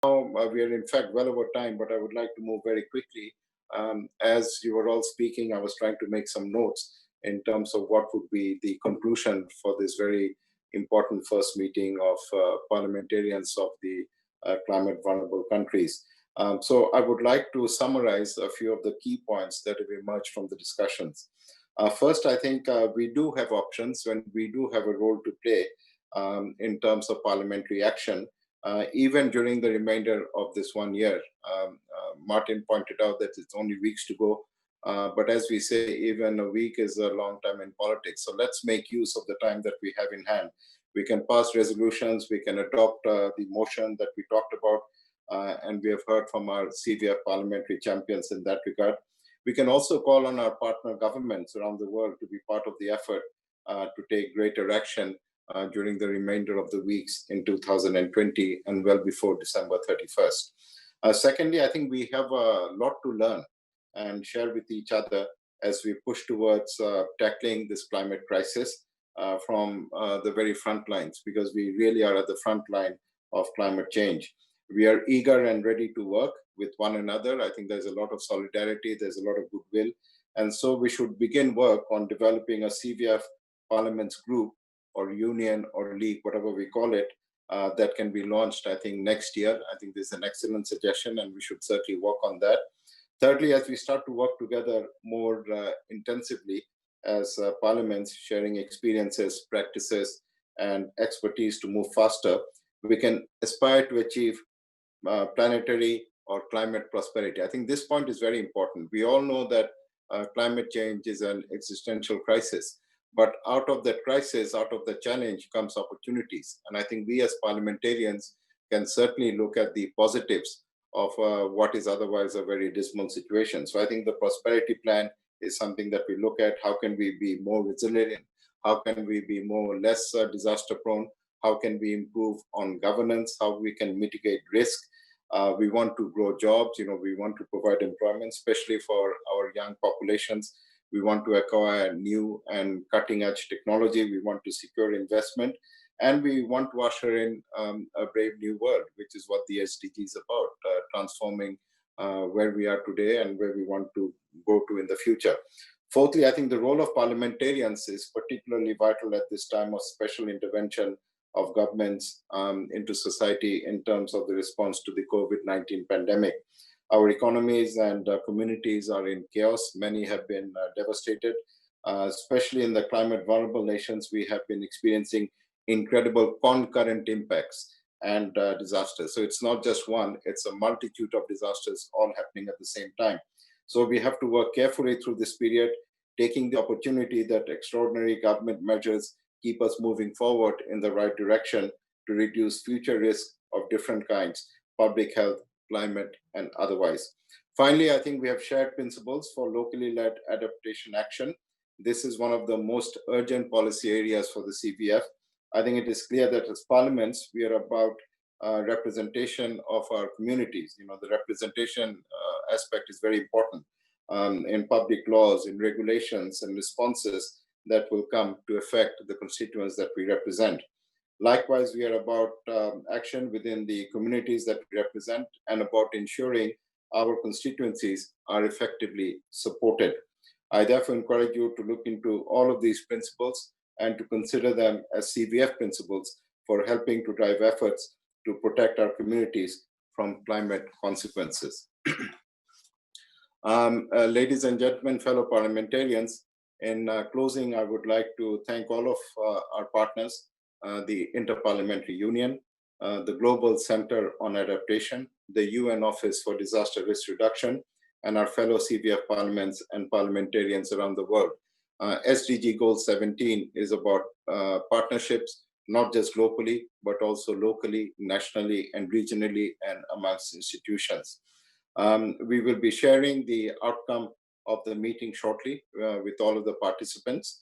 We are in fact well over time, but I would like to move very quickly. As you were all speaking, I was trying to make some notes in terms of what would be the conclusion for this very important first meeting of parliamentarians of the climate vulnerable countries. So I would like to summarize a few of the key points that have emerged from the discussions. First, I think we do have options and we do have a role to play in terms of parliamentary action. Even during the remainder of this 1 year. Martin pointed out that it's only weeks to go. But as we say, even a week is a long time in politics. So let's make use of the time that we have in hand. We can pass resolutions, we can adopt the motion that we talked about, and we have heard from our CVF parliamentary champions in that regard. We can also call on our partner governments around the world to be part of the effort to take greater action during the remainder of the weeks in 2020 and well before December 31st. Secondly, I think we have a lot to learn and share with each other as we push towards tackling this climate crisis from the very front lines, because we really are at the front line of climate change. We are eager and ready to work with one another. I think there's a lot of solidarity, there's a lot of goodwill. And so we should begin work on developing a CVF Parliaments group or union or league, whatever we call it, that can be launched, I think, next year. I think this is an excellent suggestion and we should certainly work on that. Thirdly, as we start to work together more intensively as parliaments, sharing experiences, practices, and expertise to move faster, we can aspire to achieve planetary or climate prosperity. I think this point is very important. We all know that climate change is an existential crisis. But out of that crisis, out of the challenge comes opportunities. And I think we as parliamentarians can certainly look at the positives of what is otherwise a very dismal situation. So I think the prosperity plan is something that we look at. How can we be more resilient? How can we be more or less disaster prone? How can we improve on governance? How we can mitigate risk? We want to grow jobs. We want to provide employment, especially for our young populations. We want to acquire new and cutting-edge technology. We want to secure investment. And we want to usher in a brave new world, which is what the SDG is about, transforming where we are today and where we want to go to in the future. Fourthly, I think the role of parliamentarians is particularly vital at this time of special intervention of governments into society in terms of the response to the COVID-19 pandemic. Our economies and communities are in chaos. Many have been devastated, especially in the climate vulnerable nations. We have been experiencing incredible concurrent impacts and disasters. So it's not just one, it's a multitude of disasters all happening at the same time. So we have to work carefully through this period, taking the opportunity that extraordinary government measures keep us moving forward in the right direction to reduce future risks of different kinds, public health, climate, and otherwise. Finally, I think we have shared principles for locally led adaptation action. This is one of the most urgent policy areas for the CVF. I think it is clear that as parliaments, we are about representation of our communities. The representation aspect is very important in public laws, in regulations, and responses that will come to affect the constituents that we represent. Likewise, we are about action within the communities that we represent and about ensuring our constituencies are effectively supported. I therefore encourage you to look into all of these principles and to consider them as CVF principles for helping to drive efforts to protect our communities from climate consequences. Ladies and gentlemen, fellow parliamentarians, in closing, I would like to thank all of our partners, the Interparliamentary Union, the Global Center on Adaptation, the UN Office for Disaster Risk Reduction, and our fellow CVF parliaments and parliamentarians around the world. SDG Goal 17 is about partnerships, not just globally, but also locally, nationally, and regionally, and amongst institutions. We will be sharing the outcome of the meeting shortly with all of the participants.